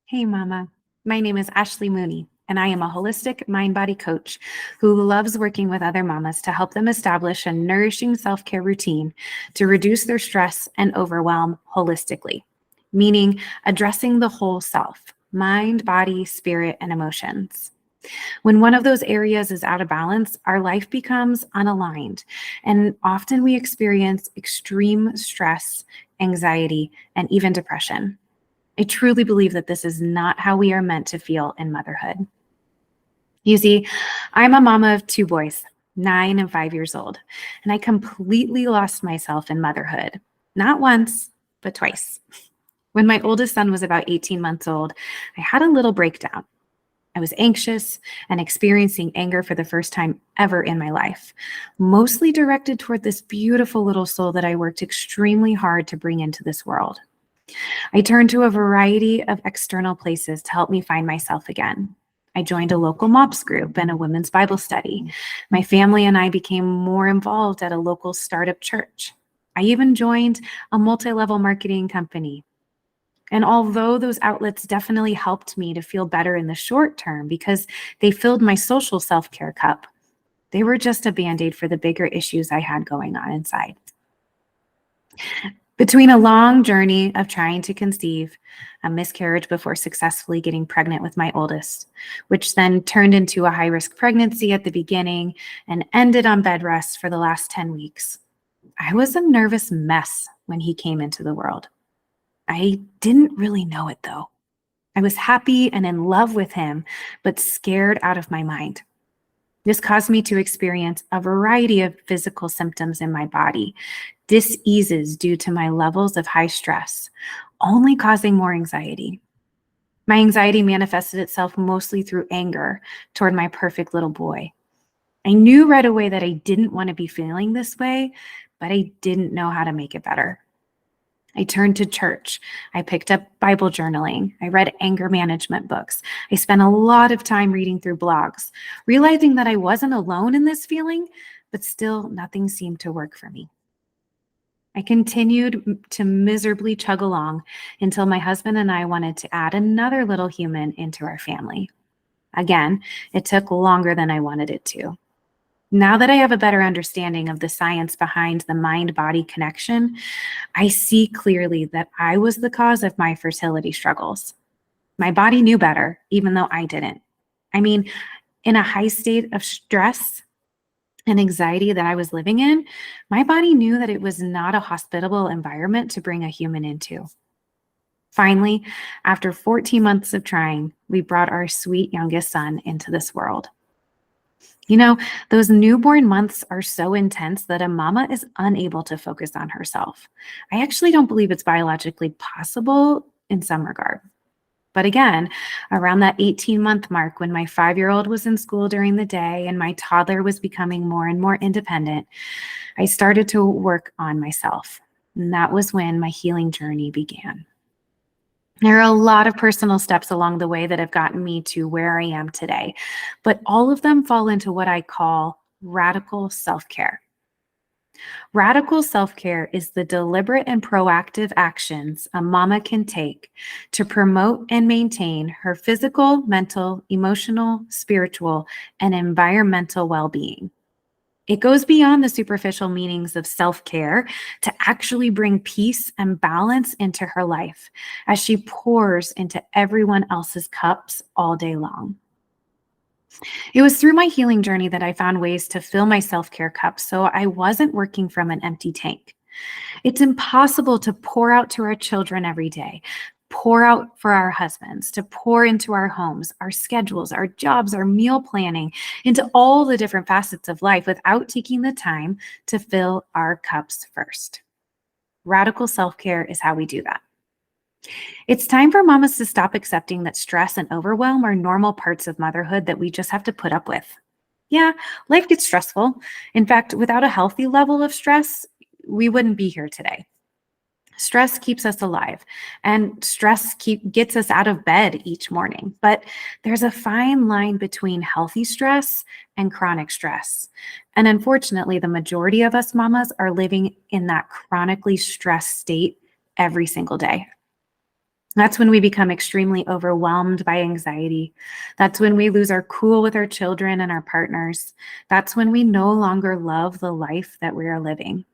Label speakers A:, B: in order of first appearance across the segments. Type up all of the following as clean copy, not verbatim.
A: Hey, Mama. My name is Ashley Mooney, and I am a holistic mind-body coach who loves working with other mamas to help them establish a nourishing self-care routine to reduce their stress and overwhelm holistically, meaning addressing the whole self, mind, body, spirit, and emotions. When one of those areas is out of balance, our life becomes unaligned, and often we experience extreme stress, anxiety, and even depression. I truly believe that this is not how we are meant to feel in motherhood. You see, I'm a mama of two boys, 9 and 5 years old, and I completely lost myself in motherhood, not once, but twice. When my oldest son was about 18 months old, I had a little breakdown. I was anxious and experiencing anger for the first time ever in my life, mostly directed toward this beautiful little soul that I worked extremely hard to bring into this world. I turned to a variety of external places to help me find myself again. I joined a local MOPS group and a women's Bible study. My family and I became more involved at a local startup church. I even joined a multi-level marketing company. And although those outlets definitely helped me to feel better in the short term because they filled my social self-care cup, they were just a Band-Aid for the bigger issues I had going on inside. Between a long journey of trying to conceive, a miscarriage before successfully getting pregnant with my oldest, which then turned into a high-risk pregnancy at the beginning and ended on bed rest for the last 10 weeks, I was a nervous mess when he came into the world. I didn't really know it though. I was happy and in love with him, but scared out of my mind. This caused me to experience a variety of physical symptoms in my body, diseases due to my levels of high stress, only causing more anxiety. My anxiety manifested itself mostly through anger toward my perfect little boy. I knew right away that I didn't want to be feeling this way, but I didn't know how to make it better. I turned to church. I picked up Bible journaling. I read anger management books. I spent a lot of time reading through blogs, realizing that I wasn't alone in this feeling, but still nothing seemed to work for me. I continued to miserably chug along until my husband and I wanted to add another little human into our family. Again, it took longer than I wanted it to. Now that I have a better understanding of the science behind the mind-body connection, I see clearly that I was the cause of my fertility struggles. My body knew better, even though I didn't. I mean, in a high state of stress and anxiety that I was living in, my body knew that it was not a hospitable environment to bring a human into. Finally, after 14 months of trying, we brought our sweet youngest son into this world. You know, those newborn months are so intense that a mama is unable to focus on herself. I actually don't believe it's biologically possible in some regard. But again, around that 18-month mark when my 5-year-old was in school during the day and my toddler was becoming more and more independent, I started to work on myself. And that was when my healing journey began. There are a lot of personal steps along the way that have gotten me to where I am today, but all of them fall into what I call radical self-care. Radical self-care is the deliberate and proactive actions a mama can take to promote and maintain her physical, mental, emotional, spiritual, and environmental well-being. It goes beyond the superficial meanings of self-care to actually bring peace and balance into her life as she pours into everyone else's cups all day long. It was through my healing journey that I found ways to fill my self-care cup so I wasn't working from an empty tank. It's impossible to pour out to our children every day, pour out for our husbands, to pour into our homes, our schedules, our jobs, our meal planning, into all the different facets of life without taking the time to fill our cups first. Radical self-care is how we do that. It's time for mamas to stop accepting that stress and overwhelm are normal parts of motherhood that we just have to put up with. Yeah, life gets stressful. In fact, without a healthy level of stress, we wouldn't be here today. Stress keeps us alive, and stress gets us out of bed each morning. But there's a fine line between healthy stress and chronic stress. And unfortunately, the majority of us mamas are living in that chronically stressed state every single day. That's when we become extremely overwhelmed by anxiety. That's when we lose our cool with our children and our partners. That's when we no longer love the life that we are living.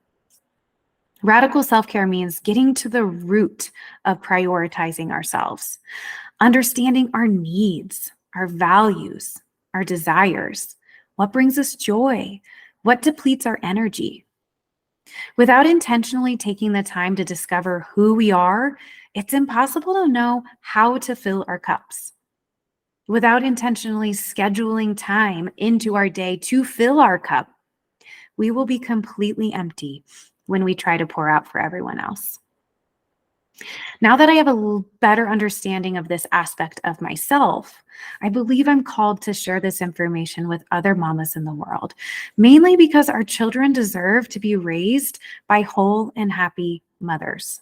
A: Radical self-care means getting to the root of prioritizing ourselves, understanding our needs, our values, our desires, what brings us joy, what depletes our energy. Without intentionally taking the time to discover who we are, it's impossible to know how to fill our cups. Without intentionally scheduling time into our day to fill our cup, we will be completely empty when we try to pour out for everyone else. Now that I have a better understanding of this aspect of myself, I believe I'm called to share this information with other mamas in the world, mainly because our children deserve to be raised by whole and happy mothers.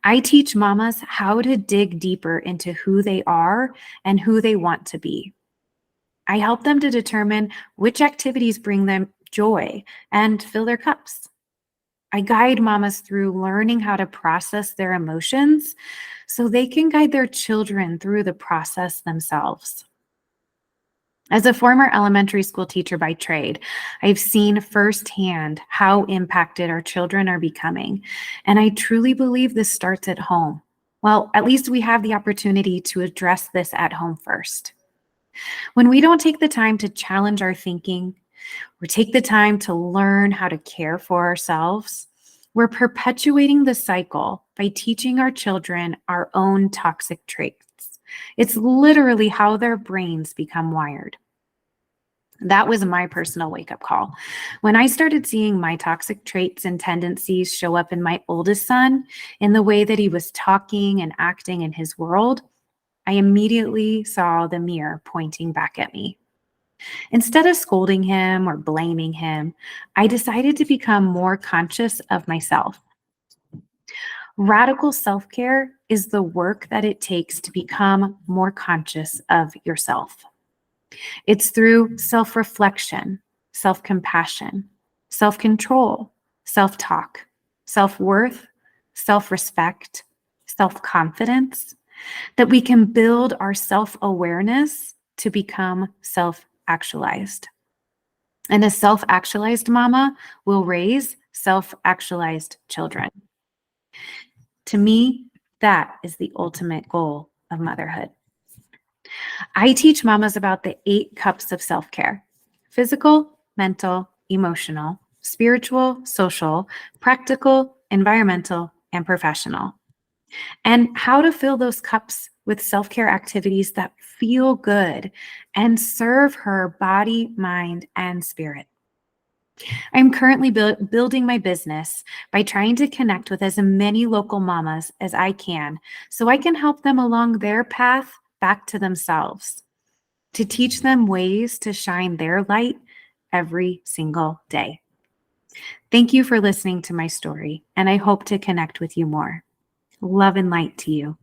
A: I teach mamas how to dig deeper into who they are and who they want to be. I help them to determine which activities bring them joy and fill their cups. I guide mamas through learning how to process their emotions so they can guide their children through the process themselves. As a former elementary school teacher by trade, I've seen firsthand how impacted our children are becoming, and I truly believe this starts at home. Well, at least we have the opportunity to address this at home first. When we don't take the time to challenge our thinking, or take the time to learn how to care for ourselves, we're perpetuating the cycle by teaching our children our own toxic traits. It's literally how their brains become wired. That was my personal wake-up call. When I started seeing my toxic traits and tendencies show up in my oldest son, in the way that he was talking and acting in his world, I immediately saw the mirror pointing back at me. Instead of scolding him or blaming him, I decided to become more conscious of myself. Radical self-care is the work that it takes to become more conscious of yourself. It's through self-reflection, self-compassion, self-control, self-talk, self-worth, self-respect, self-confidence that we can build our self-awareness to become self-actualized. And a self-actualized mama will raise self-actualized children. To me, that is the ultimate goal of motherhood. I teach mamas about the 8 cups of self-care: physical, mental, emotional, spiritual, social, practical, environmental, and professional, and how to fill those cups with self-care activities that feel good and serve her body, mind, and spirit. I'm currently building my business by trying to connect with as many local mamas as I can so I can help them along their path back to themselves, to teach them ways to shine their light every single day. Thank you for listening to my story, and I hope to connect with you more. Love and light to you.